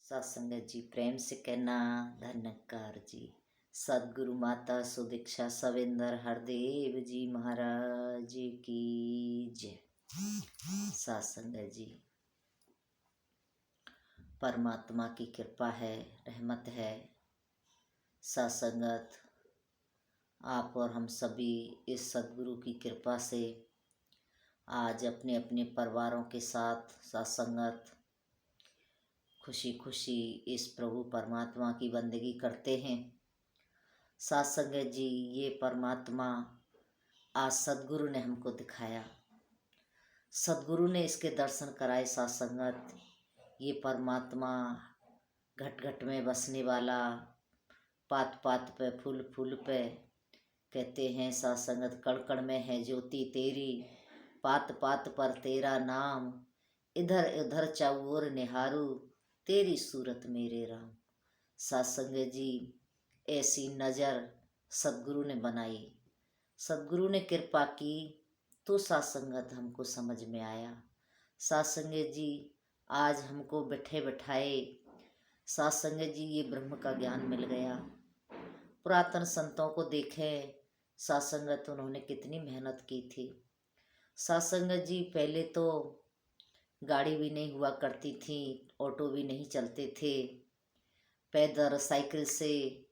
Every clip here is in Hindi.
सत्संगत जी प्रेम से कहना धन्यकार जी। सदगुरु माता सुदीक्षा सविंदर हरदेव जी महाराज की जय। सत्संगत जी, परमात्मा की कृपा है, रहमत है। सत्संगत आप और हम सभी इस सदगुरु की कृपा से आज अपने अपने परिवारों के साथ सत्संगत खुशी खुशी इस प्रभु परमात्मा की बंदगी करते हैं। सत्संगत जी, ये परमात्मा आज सदगुरु ने हमको दिखाया, सदगुरु ने इसके दर्शन कराए। सत्संगत, ये परमात्मा घट घट में बसने वाला, पात पात पे फूल फूल पे, कहते हैं सत्संगत कण कण में है ज्योति तेरी, पात पात पर तेरा नाम, इधर उधर चौर निहारू, तेरी सूरत मेरे राम। सत्संगत जी, ऐसी नज़र सदगुरु ने बनाई, सदगुरु ने कृपा की तो सत्संगत हमको समझ में आया। सत्संगत जी, आज हमको बैठे बैठाए सत्संगत जी ये ब्रह्म का ज्ञान मिल गया। पुरातन संतों को देखें सत्संगत, उन्होंने कितनी मेहनत की थी। सत्संगत जी, पहले तो गाड़ी भी नहीं हुआ करती थी, ऑटो भी नहीं चलते थे, पैदल साइकिल से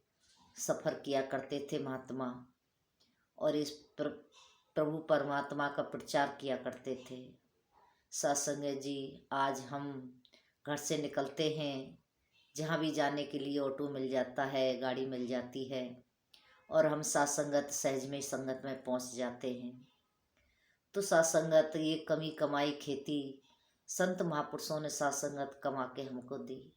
सफ़र किया करते थे महात्मा, और इस प्रभु परमात्मा का प्रचार किया करते थे। सत्संगत जी, आज हम घर से निकलते हैं, जहाँ भी जाने के लिए ऑटो मिल जाता है, गाड़ी मिल जाती है, और हम सत्संगत सहज में संगत में पहुँच जाते हैं। तो सत्संगत ये कमी कमाई खेती संत महापुरुषों ने सत्संगत कमा के हमको दी।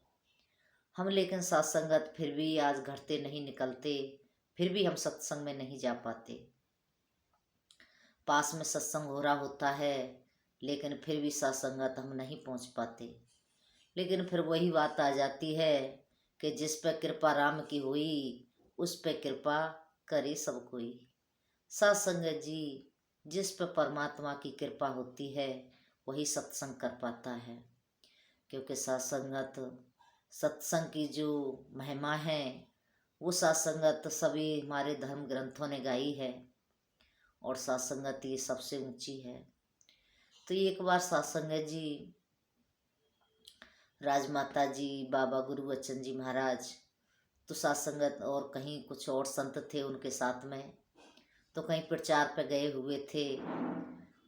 हम लेकिन सत्संगत फिर भी आज घर से नहीं निकलते, फिर भी हम सत्संग में नहीं जा पाते। पास में सत्संग हो रहा होता है, लेकिन फिर भी सत्संगत हम नहीं पहुंच पाते। लेकिन फिर वही बात आ जाती है कि जिस पर कृपा राम की हुई, उस पर कृपा करे सब कोई। सत्संगत जी, जिस पर परमात्मा की कृपा होती है वही सत्संग कर पाता है, क्योंकि सत्संग की जो महिमा है वो सत्संगत सभी हमारे धर्म ग्रंथों ने गाई है, और सत्संगत ये सबसे ऊंची है। तो एक बार सत्संगत जी, राजमाता जी, बाबा गुरु बच्चन जी महाराज, तो सत्संगत और कहीं कुछ और संत थे उनके साथ में, तो कहीं प्रचार पे गए हुए थे।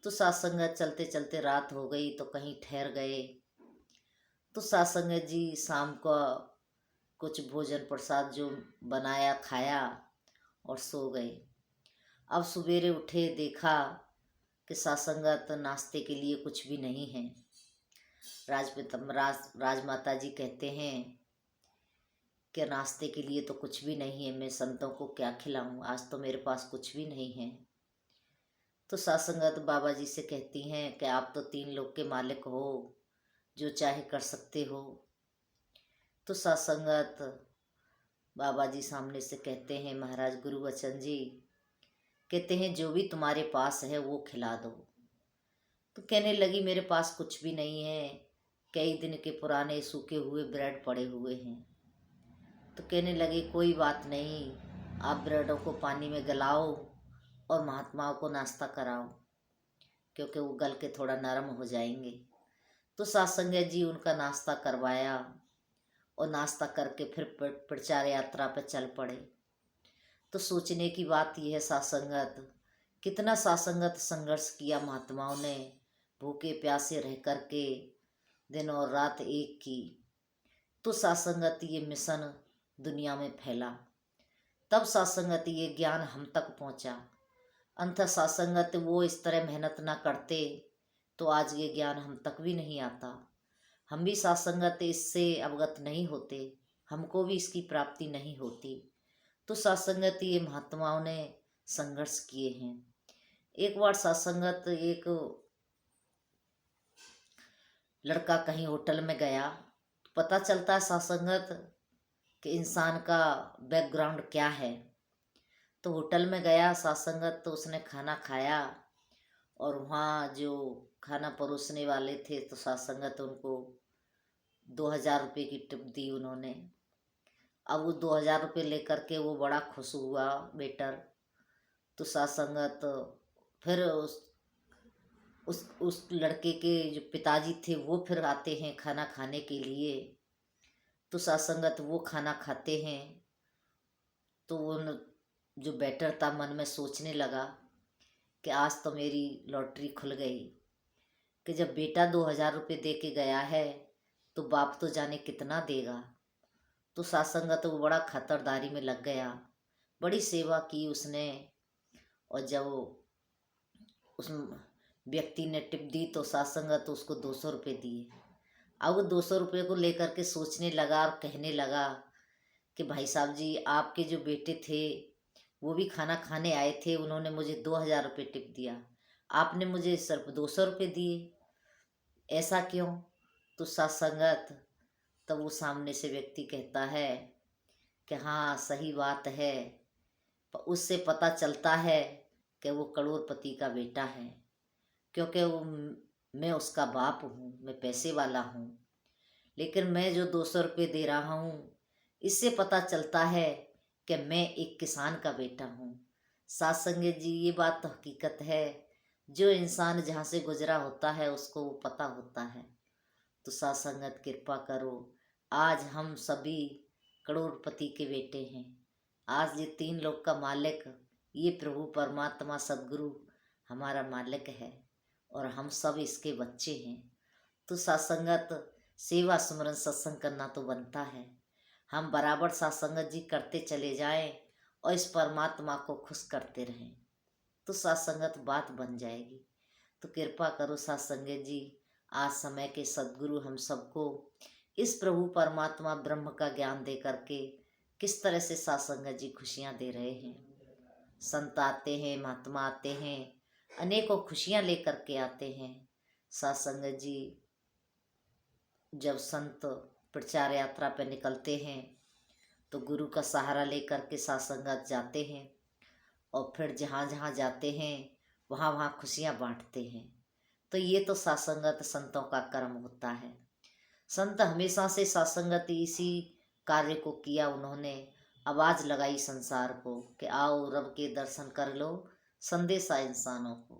तो सत्संगत चलते चलते रात हो गई, तो कहीं ठहर गए। तो सत्संगत जी शाम को कुछ भोजन प्रसाद जो बनाया खाया और सो गए। अब सवेरे उठे, देखा कि सत्संगत नाश्ते के लिए कुछ भी नहीं है। राजमाता जी कहते हैं कि नाश्ते के लिए तो कुछ भी नहीं है, मैं संतों को क्या खिलाऊं, आज तो मेरे पास कुछ भी नहीं है। तो सत्संगत बाबा जी से कहती हैं कि आप तो 3 लोक के मालिक हो, जो चाहे कर सकते हो। तो सत्संगत बाबा जी सामने से कहते हैं, महाराज गुरु बच्चन जी कहते हैं जो भी तुम्हारे पास है वो खिला दो। तो कहने लगी मेरे पास कुछ भी नहीं है, कई दिन के पुराने सूखे हुए ब्रेड पड़े हुए हैं। तो कहने लगे कोई बात नहीं, आप ब्रेडों को पानी में गलाओ और महात्माओं को नाश्ता कराओ, क्योंकि वो गल के थोड़ा नरम हो जाएंगे। तो सत्संगत जी उनका नाश्ता करवाया, और नाश्ता करके फिर प्रचार यात्रा पर चल पड़े। तो सोचने की बात यह है सत्संगत, कितना सत्संगत संघर्ष किया महात्माओं ने, भूखे प्यासे रह कर के दिन और रात एक की। तो सत्संगत ये मिशन दुनिया में फैला, तब सत्संगत ये ज्ञान हम तक पहुंचा। अंत सत्संगत वो इस तरह मेहनत ना करते तो आज ये ज्ञान हम तक भी नहीं आता, हम भी सत्संगत इससे अवगत नहीं होते, हमको भी इसकी प्राप्ति नहीं होती। तो सत्संगत ये महात्माओं ने संघर्ष किए हैं। एक बार सत्संगत एक लड़का कहीं होटल में गया, पता चलता है सत्संगत कि इंसान का बैकग्राउंड क्या है। तो होटल में गया सत्संगत, तो उसने खाना खाया, और वहाँ जो खाना परोसने वाले थे तो सत्संगत उनको 2,000 रुपये की टिप दी उन्होंने। अब वो 2,000 रुपये लेकर के वो बड़ा खुश हुआ वेटर। तो साथ संगत फिर उस लड़के के जो पिताजी थे वो फिर आते हैं खाना खाने के लिए। तो साथ संगत वो खाना खाते हैं। तो वो जो वेटर था मन में सोचने लगा कि आज तो मेरी लॉटरी खुल गई, कि जब बेटा 2,000 रुपये दे के गया है तो बाप तो जाने कितना देगा। तो साथ संगत वो बड़ा खतरदारी में लग गया। बड़ी सेवा की उसने। और जब उस व्यक्ति ने टिप दी तो साथ संगत उसको 200 रुपये दिए। अब वो 200 रुपये को लेकर के सोचने लगा और कहने लगा कि भाई साहब जी, आपके जो बेटे थे वो भी खाना खाने आए थे, उन्होंने मुझे 2,000 रुपये टिप दिया, आपने मुझे सिर्फ 200 रुपये दिए, ऐसा क्यों? तो साथ संगत तब वो सामने से व्यक्ति कहता है कि हाँ सही बात है, पर उससे पता चलता है कि वो करोड़पति का बेटा है, क्योंकि वो मैं उसका बाप हूँ, मैं पैसे वाला हूँ। लेकिन मैं जो 200 रुपये दे रहा हूँ इससे पता चलता है कि मैं एक किसान का बेटा हूँ। साथ संगत जी, ये बात तो हकीकत है, जो इंसान जहाँ से गुजरा होता है उसको वो पता होता है। तो साथ संगत कृपा करो, आज हम सभी करोड़पति के बेटे हैं। आज ये 3 लोक का मालिक ये प्रभु परमात्मा सदगुरु हमारा मालिक है और हम सब इसके बच्चे हैं। तो साथ संगत सेवा सुमरन सत्संग करना तो बनता है। हम बराबर साथ संगत जी करते चले जाएं और इस परमात्मा को खुश करते रहें तो साथ संगत बात बन जाएगी। तो कृपा करो साथ संगत जी, आज समय के सदगुरु हम सबको इस प्रभु परमात्मा ब्रह्म का ज्ञान दे करके किस तरह से साथ संगत जी खुशियाँ दे रहे हैं। संत आते हैं, महात्मा आते हैं, अनेकों खुशियाँ लेकर के आते हैं। साथ संगत जी, जब संत प्रचार यात्रा पर निकलते हैं तो गुरु का सहारा लेकर के साथ संगत जाते हैं और फिर जहाँ जहाँ जाते हैं वहाँ वहाँ खुशियाँ बांटते हैं। तो ये तो साथ संगत संतों का कर्म होता है। संत हमेशा से साथ संगत इसी कार्य को किया। उन्होंने आवाज़ लगाई संसार को कि आओ रब के दर्शन कर लो, संदेश आए इंसानों को,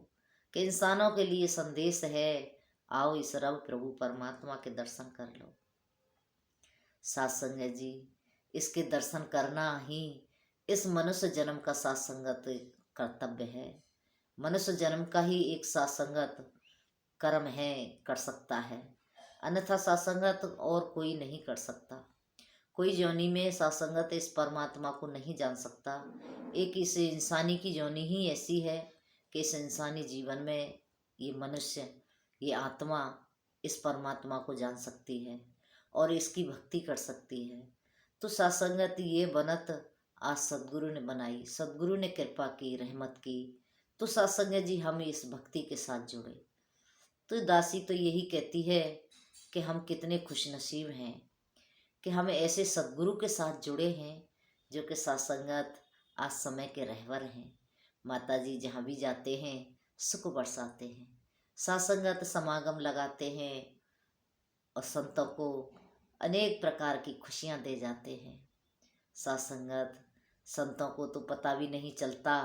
कि इंसानों के लिए संदेश है, आओ इस रब प्रभु परमात्मा के दर्शन कर लो। साथ संगत जी, इसके दर्शन करना ही इस मनुष्य जन्म का साथ संगत कर्तव्य है। मनुष्य जन्म का ही एक साथ संगत कर्म है, कर सकता है, अन्यथा साथ संगत और कोई नहीं कर सकता। कोई जोनी में साथ संगत इस परमात्मा को नहीं जान सकता। एक इस इंसानी की जोनी ही ऐसी है कि इस इंसानी जीवन में ये मनुष्य, ये आत्मा इस परमात्मा को जान सकती है और इसकी भक्ति कर सकती है। तो साथ संगत ये बनत आज सदगुरु ने बनाई, सदगुरु ने कृपा की, रहमत की। तो साथ संगत जी हम इस भक्ति के साथ जुड़े। तो दासी तो यही कहती है कि हम कितने खुशनसीब हैं कि हम ऐसे सदगुरु के साथ जुड़े हैं जो कि साथ संगत आज समय के रहबर हैं। माता जी जहाँ भी जाते हैं सुख बरसाते हैं, साथ संगत समागम लगाते हैं और संतों को अनेक प्रकार की खुशियाँ दे जाते हैं। साथ संगत संतों को तो पता भी नहीं चलता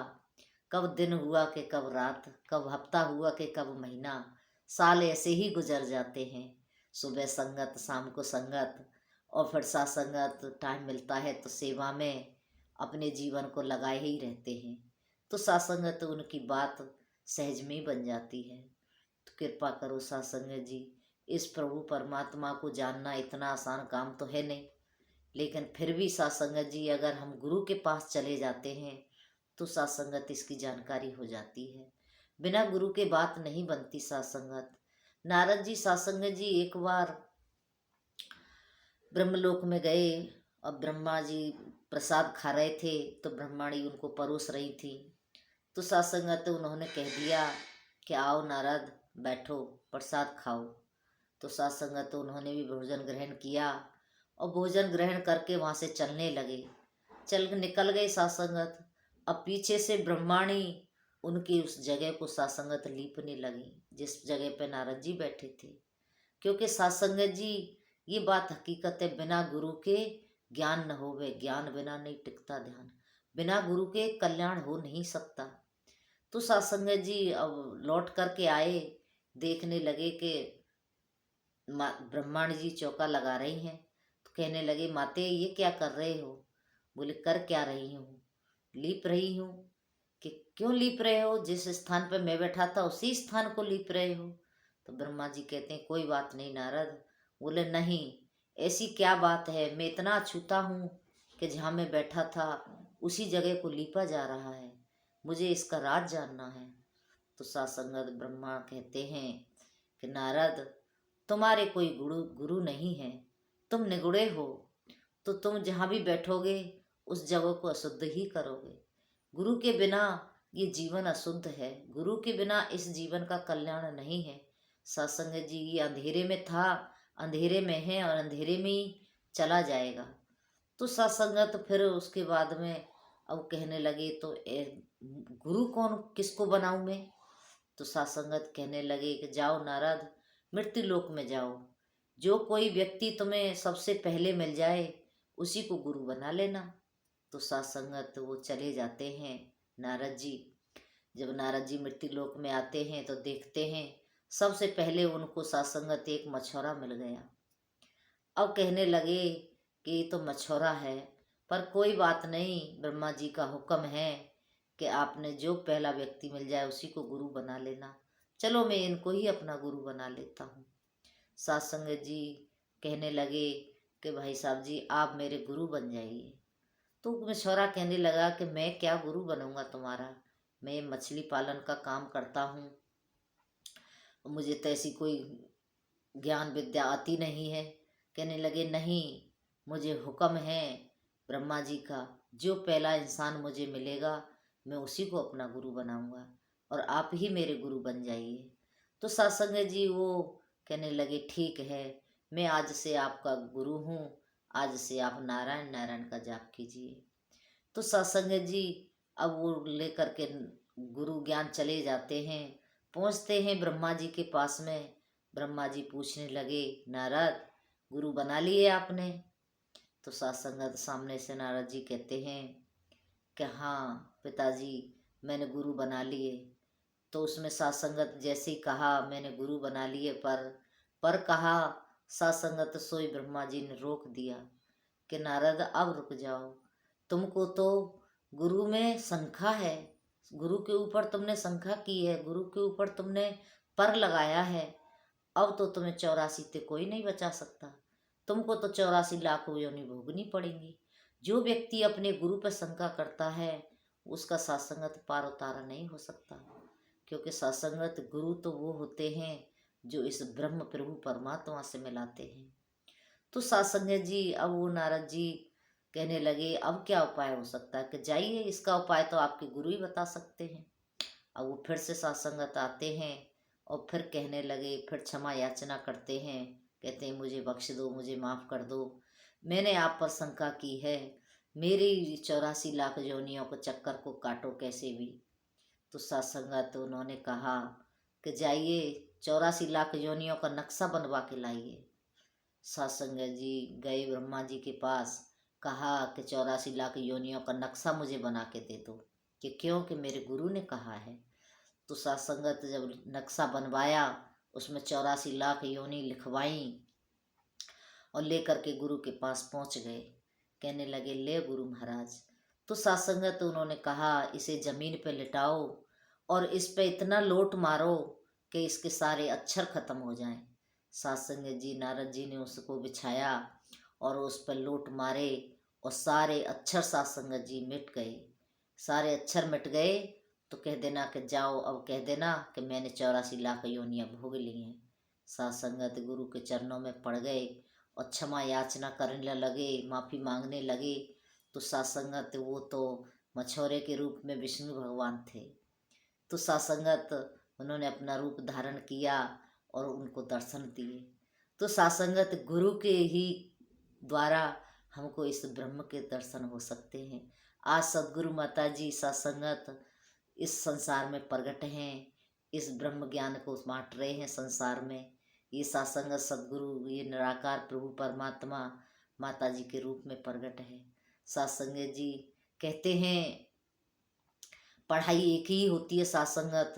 कब दिन हुआ कि कब रात, कब हफ्ता हुआ कि कब महीना, साल ऐसे ही गुजर जाते हैं। सुबह संगत, शाम को संगत और फिर साथ संगत टाइम मिलता है तो सेवा में अपने जीवन को लगाए ही रहते हैं। तो साथ संगत उनकी बात सहज में ही बन जाती है। तो कृपा करो साथ संगत जी, इस प्रभु परमात्मा को जानना इतना आसान काम तो है नहीं, लेकिन फिर भी साथ संगत जी अगर हम गुरु के पास चले जाते हैं तो साथ संगत इसकी जानकारी हो जाती है। बिना गुरु के बात नहीं बनती साथ संगत। नारद जी साथ संगत जी एक बार ब्रह्मलोक में गए और ब्रह्मा जी प्रसाद खा रहे थे तो ब्रह्माणी उनको परोस रही थी। तो साथ संगत उन्होंने कह दिया कि आओ नारद बैठो प्रसाद खाओ। तो साथ संगत उन्होंने भी भोजन ग्रहण किया और भोजन ग्रहण करके वहाँ से चलने लगे। चल निकल गए साथ संगत। अब पीछे से ब्रह्माणी उनकी उस जगह को साथ संगत लीपने लगी जिस जगह पे नारद जी बैठे थे, क्योंकि साथ संगत जी ये बात हकीकत है। बिना गुरु के ज्ञान न होवे, ज्ञान बिना नहीं टिकता ध्यान, बिना गुरु के कल्याण हो नहीं सकता। तो सत्संग जी अब लौट करके आए, देखने लगे कि ब्रह्मांड जी चौका लगा रही हैं। तो कहने लगे, माते ये क्या कर रहे हो? बोले, कर क्या रही हूँ? लीप रही हूँ। कि क्यों लीप रहे हो? जिस स्थान पर मैं बैठा था उसी स्थान को लीप रहे हो। तो ब्रह्मा जी कहते हैं, कोई बात नहीं नारद। बोले, नहीं, ऐसी क्या बात है? मैं इतना अछूता हूँ कि जहाँ मैं बैठा था उसी जगह को लीपा जा रहा है, मुझे इसका राज जानना है। तो सासंगत ब्रह्मा कहते हैं कि नारद, तुम्हारे कोई गुरु गुरु नहीं है, तुम निगुड़े हो, तो तुम जहाँ भी बैठोगे उस जगह को अशुद्ध ही करोगे। गुरु के बिना ये जीवन अशुद्ध है, गुरु के बिना इस जीवन का कल्याण नहीं है। सत्संग जी, ये अंधेरे में था, अंधेरे में है और अंधेरे में ही चला जाएगा। तो सत्संगत फिर उसके बाद में अब कहने लगे, तो गुरु कौन, किसको बनाऊं मैं? तो सत्संगत कहने लगे कि जाओ नारद, मृत्यु लोक में जाओ, जो कोई व्यक्ति तुम्हें सबसे पहले मिल जाए उसी को गुरु बना लेना। तो सत्संगत वो चले जाते हैं नारद जी। जब नारद जी मृत्यु लोक में आते हैं तो देखते हैं सबसे पहले उनको सत्संगत एक मछुआरा मिल गया। अब कहने लगे कि ये तो मछुआरा है, पर कोई बात नहीं, ब्रह्मा जी का हुक्म है कि आपने जो पहला व्यक्ति मिल जाए उसी को गुरु बना लेना। चलो मैं इनको ही अपना गुरु बना लेता हूँ। सत्संग जी कहने लगे कि भाई साहब जी, आप मेरे गुरु बन जाइए। तो मछुआरा कहने लगा कि मैं क्या गुरु बनूंगा तुम्हारा, मैं मछली पालन का काम करता हूँ, मुझे तो ऐसी कोई ज्ञान विद्या आती नहीं है। कहने लगे, नहीं, मुझे हुक्म है ब्रह्मा जी का, जो पहला इंसान मुझे मिलेगा मैं उसी को अपना गुरु बनाऊंगा और आप ही मेरे गुरु बन जाइए। तो सत्संग जी वो कहने लगे, ठीक है, मैं आज से आपका गुरु हूँ, आज से आप नारायण नारायण का जाप कीजिए। तो सत्संग जी अब वो लेकर के गुरु ज्ञान चले जाते हैं, पहुँचते हैं ब्रह्मा जी के पास में। ब्रह्मा जी पूछने लगे, नारद, गुरु बना लिए आपने? तो सत्संगत सामने से नारद जी कहते हैं कि हाँ पिताजी, मैंने गुरु बना लिए। तो उसमें सत्संगत जैसे ही कहा मैंने गुरु बना लिए, पर कहा सत्संगत सोई ब्रह्मा जी ने रोक दिया कि नारद अब रुक जाओ, तुमको तो गुरु में शंका है, गुरु के ऊपर तुमने शंका की है, गुरु के ऊपर तुमने पर लगाया है, अब तो तुम्हें 84 से कोई नहीं बचा सकता, तुमको तो 84 लाख योनि भोगनी पड़ेंगी। जो व्यक्ति अपने गुरु पर शंका करता है उसका सत्संगत पार उतारा नहीं हो सकता, क्योंकि सत्संगत गुरु तो वो होते हैं जो इस ब्रह्म प्रभु परमात्मा से मिलाते हैं। तो सत्संग जी अब वो नारद जी कहने लगे, अब क्या उपाय हो सकता है? कि जाइए, इसका उपाय तो आपके गुरु ही बता सकते हैं। अब वो फिर से सत्संगत आते हैं और फिर कहने लगे, फिर क्षमा याचना करते हैं, कहते हैं मुझे बख्श दो, मुझे माफ़ कर दो, मैंने आप पर शंका की है, मेरी 84 लाख योनियों को चक्कर को काटो कैसे भी। तो सत्संगत उन्होंने कहा कि जाइए 84 लाख योनियों का नक्शा बनवा के लाइए। सत्संग जी गए ब्रह्मा जी के पास, कहा कि 84 लाख योनियों का नक्शा मुझे बना के दे दो, कि क्यों, कि मेरे गुरु ने कहा है। तो सत्संगत जब नक्शा बनवाया उसमें 84 लाख योनि लिखवाई और लेकर के गुरु के पास पहुंच गए। कहने लगे, ले गुरु महाराज। तो सत्संगत उन्होंने कहा, इसे जमीन पे लिटाओ और इस पे इतना लोट मारो कि इसके सारे अक्षर खत्म हो जाएं। सत्संग जी नारद जी ने उसको बिछाया और उस पर लोट मारे और सारे अक्षर सत्संग जी मिट गए, सारे अक्षर मिट गए। तो कह देना कि जाओ, अब कह देना कि मैंने 84 लाख योनियाँ भोग ली हैं। सत्संगत गुरु के चरणों में पड़ गए और क्षमा याचना करने लगे, माफ़ी मांगने लगे। तो सत्संगत वो तो मछुआरे के रूप में विष्णु भगवान थे। तो सत्संगत उन्होंने अपना रूप धारण किया और उनको दर्शन दिए। तो सत्संगत गुरु के ही द्वारा हमको इस ब्रह्म के दर्शन हो सकते हैं। आज सदगुरु माता जी सत्संगत इस संसार में प्रकट हैं, इस ब्रह्म ज्ञान को बांट रहे हैं संसार में। ये सासंगत सद्गुरु, ये निराकार प्रभु परमात्मा माता जी के रूप में प्रकट है। सासंगत जी कहते हैं पढ़ाई एक ही होती है सासंगत।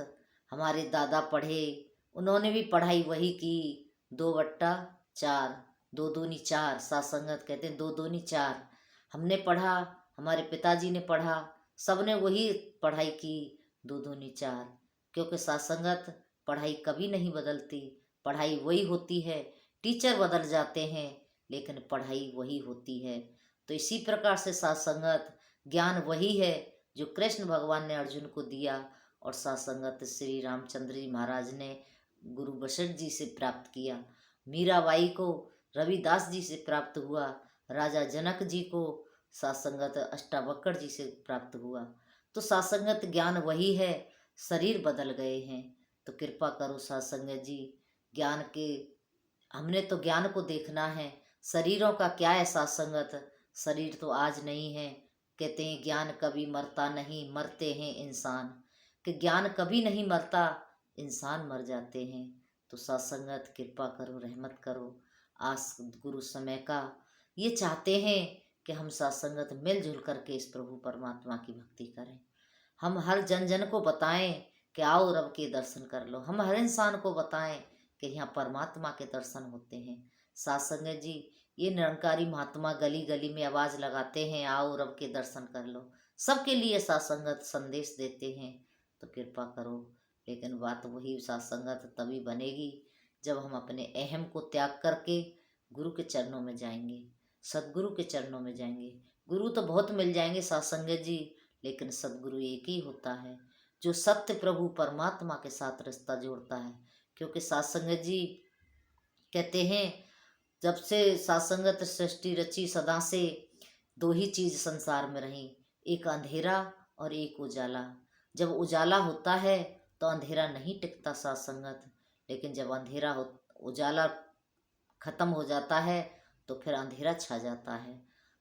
हमारे दादा पढ़े, उन्होंने भी पढ़ाई वही की, 2/4, 2×2=4। सासंगत कहते हैं 2×2=4। हमने पढ़ा, हमारे पिताजी ने पढ़ा, सबने वही पढ़ाई की, 2×2=4। क्योंकि सासंगत पढ़ाई कभी नहीं बदलती, पढ़ाई वही होती है। टीचर बदल जाते हैं लेकिन पढ़ाई वही होती है। तो इसी प्रकार से सासंगत ज्ञान वही है जो कृष्ण भगवान ने अर्जुन को दिया, और सासंगत श्री रामचंद्र जी महाराज ने गुरु वशिष्ठ जी से प्राप्त किया। मीराबाई को रविदास जी से प्राप्त हुआ, राजा जनक जी को सासंगत अष्टावक्र जी से प्राप्त हुआ। तो सासंगत ज्ञान वही है, शरीर बदल गए हैं। तो कृपा करो सासंगत जी, ज्ञान के हमने तो ज्ञान को देखना है, शरीरों का क्या है सासंगत। शरीर तो आज नहीं है। कहते हैं ज्ञान कभी मरता नहीं, मरते हैं इंसान। कि ज्ञान कभी नहीं मरता, इंसान मर जाते हैं। तो सत्संगत कृपा करो, रहमत करो। आज गुरु समय का ये चाहते हैं कि हम सत्संगत मिलजुल करके इस प्रभु परमात्मा की भक्ति करें। हम हर जन जन को बताएं कि आओ रब के दर्शन कर लो। हम हर इंसान को बताएं कि यहाँ परमात्मा के दर्शन होते हैं। सत्संगत जी ये निरंकारी महात्मा गली गली में आवाज़ लगाते हैं, आओ रब के दर्शन कर लो। सबके लिए सत्संगत संदेश देते हैं। तो कृपा करो, लेकिन बात वही सत्संगत तभी बनेगी जब हम अपने अहम को त्याग करके गुरु के चरणों में जाएंगे, सदगुरु के चरणों में जाएंगे। गुरु तो बहुत मिल जाएंगे सत्संगत जी, लेकिन सदगुरु एक ही होता है जो सत्य प्रभु परमात्मा के साथ रिश्ता जोड़ता है। क्योंकि सत्संगत जी कहते हैं जब से सत्संगत सृष्टि रची सदा से दो ही चीज संसार में रही, एक अंधेरा और एक उजाला। जब उजाला होता है तो अंधेरा नहीं टिकता सत्संगत, लेकिन जब अंधेरा हो उजाला खत्म हो जाता है तो फिर अंधेरा छा जाता है।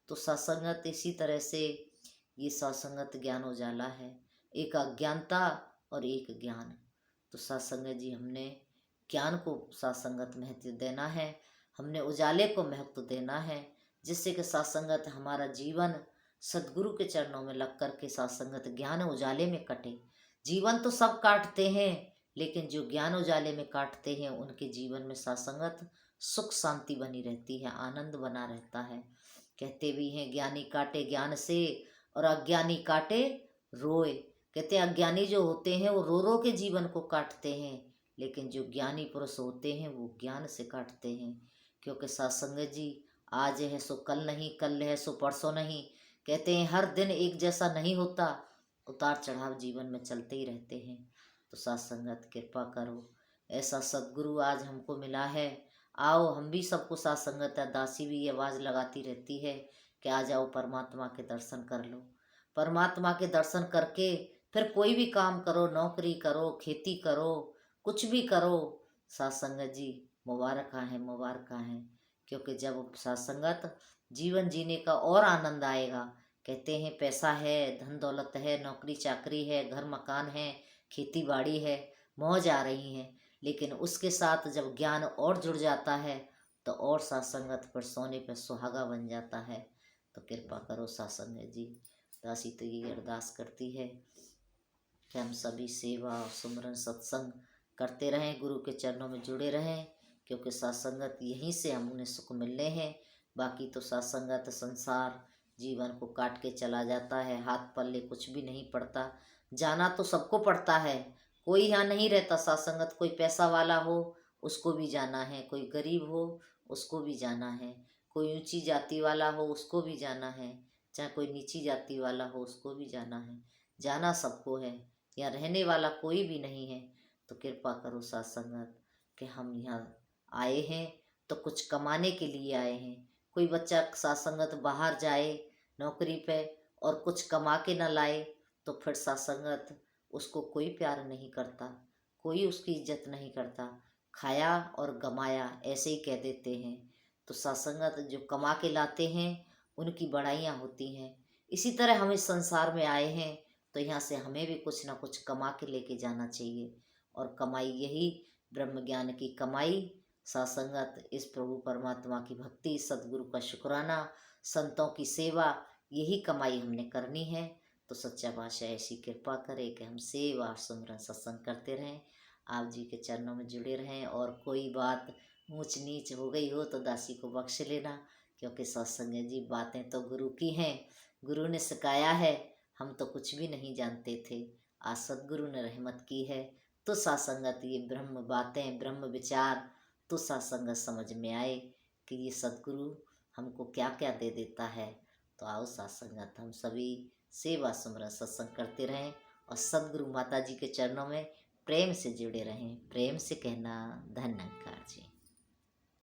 तो सत्संगत इसी तरह से ये सत्संगत ज्ञान उजाला है, एक अज्ञानता और एक ज्ञान। तो सत्संगत जी हमने ज्ञान को सत्संगत महत्व देना है, हमने उजाले को महत्व देना है, जिससे कि सत्संगत हमारा जीवन सदगुरु के चरणों में लग कर के सत्संगत ज्ञान उजाले में कटे। जीवन तो सब काटते हैं, लेकिन जो ज्ञान उजाले में काटते हैं उनके जीवन में सत्संगत सुख शांति बनी रहती है, आनंद बना रहता है। कहते भी हैं ज्ञानी काटे ज्ञान से और अज्ञानी काटे रोए। कहते हैं अज्ञानी जो होते हैं वो रो रो के जीवन को काटते हैं, लेकिन जो ज्ञानी पुरुष होते हैं वो ज्ञान से काटते हैं। क्योंकि सत्संगत जी आज है सो कल नहीं, कल है सो परसों नहीं। कहते हैं हर दिन एक जैसा नहीं होता, उतार चढ़ाव जीवन में चलते ही रहते हैं। तो सत्संगत कृपा करो, ऐसा सदगुरु आज हमको मिला है। आओ हम भी सबको सत्संगत है, दासी भी ये आवाज़ लगाती रहती है कि आ जाओ परमात्मा के दर्शन कर लो। परमात्मा के दर्शन करके फिर कोई भी काम करो, नौकरी करो, खेती करो, कुछ भी करो। सत्संगत जी मुबारक हैं, मुबारक हैं। क्योंकि जब सत्संगत जीवन जीने का और आनंद आएगा। कहते हैं पैसा है, धन दौलत है, नौकरी चाकरी है, घर मकान है, खेती बाड़ी है, मौज आ रही है, लेकिन उसके साथ जब ज्ञान और जुड़ जाता है तो और सत्संगत पर सोने पर सुहागा बन जाता है। तो कृपा करो सत्संगत जी। दासी तो ये अरदास करती है कि हम सभी सेवा और सुमरन सत्संग करते रहें, गुरु के चरणों में जुड़े रहें। क्योंकि सत्संगत यहीं से हम उन्हें सुख मिलने हैं। बाकी तो सत्संगत संसार जीवन को काट के चला जाता है, हाथ पल्ले कुछ भी नहीं पड़ता। जाना तो सबको पड़ता है, कोई यहाँ नहीं रहता सत्संगत। कोई पैसा वाला हो उसको भी जाना है, कोई गरीब हो उसको भी जाना है, कोई ऊंची जाति वाला हो उसको भी जाना है, चाहे कोई नीची जाति वाला हो उसको भी जाना है। जाना सबको है, यहाँ रहने वाला कोई भी नहीं है। तो कृपा करो सत्संगत कि हम यहाँ आए हैं तो कुछ कमाने के लिए आए हैं। कोई बच्चा सत्संगत बाहर जाए नौकरी पे और कुछ कमा के न लाए तो फिर सत्संगत उसको कोई प्यार नहीं करता, कोई उसकी इज्जत नहीं करता। खाया और गमाया ऐसे ही कह देते हैं। तो सत्संगत जो कमा के लाते हैं उनकी बड़ाइयाँ होती हैं। इसी तरह हम इस संसार में आए हैं तो यहाँ से हमें भी कुछ ना कुछ कमा के लेके जाना चाहिए। और कमाई यही ब्रह्म ज्ञान की कमाई सत्संगत, इस प्रभु परमात्मा की भक्ति, सद्गुरु का शुक्राना, संतों की सेवा, यही कमाई हमने करनी है। तो सच्चा बादशाह ऐसी कृपा करे कि हम सेवा सुमरन सत्संग करते रहें, आप जी के चरणों में जुड़े रहें। और कोई बात ऊंच नीच हो गई हो तो दासी को बख्श लेना, क्योंकि सत्संग जी बातें तो गुरु की हैं, गुरु ने सिखाया है, हम तो कुछ भी नहीं जानते थे, आज सदगुरु ने रहमत की है। तो सत्संगत ये ब्रह्म बातें, ब्रह्म विचार, तो सत्संगत समझ में आए कि ये सदगुरु हमको क्या क्या दे देता है। तो आओ सत्संगत हम सभी सेवा सुमरन सत्संग करते रहें और सदगुरु माता जी के चरणों में प्रेम से जुड़े रहें। प्रेम से कहना धन्यकार जी।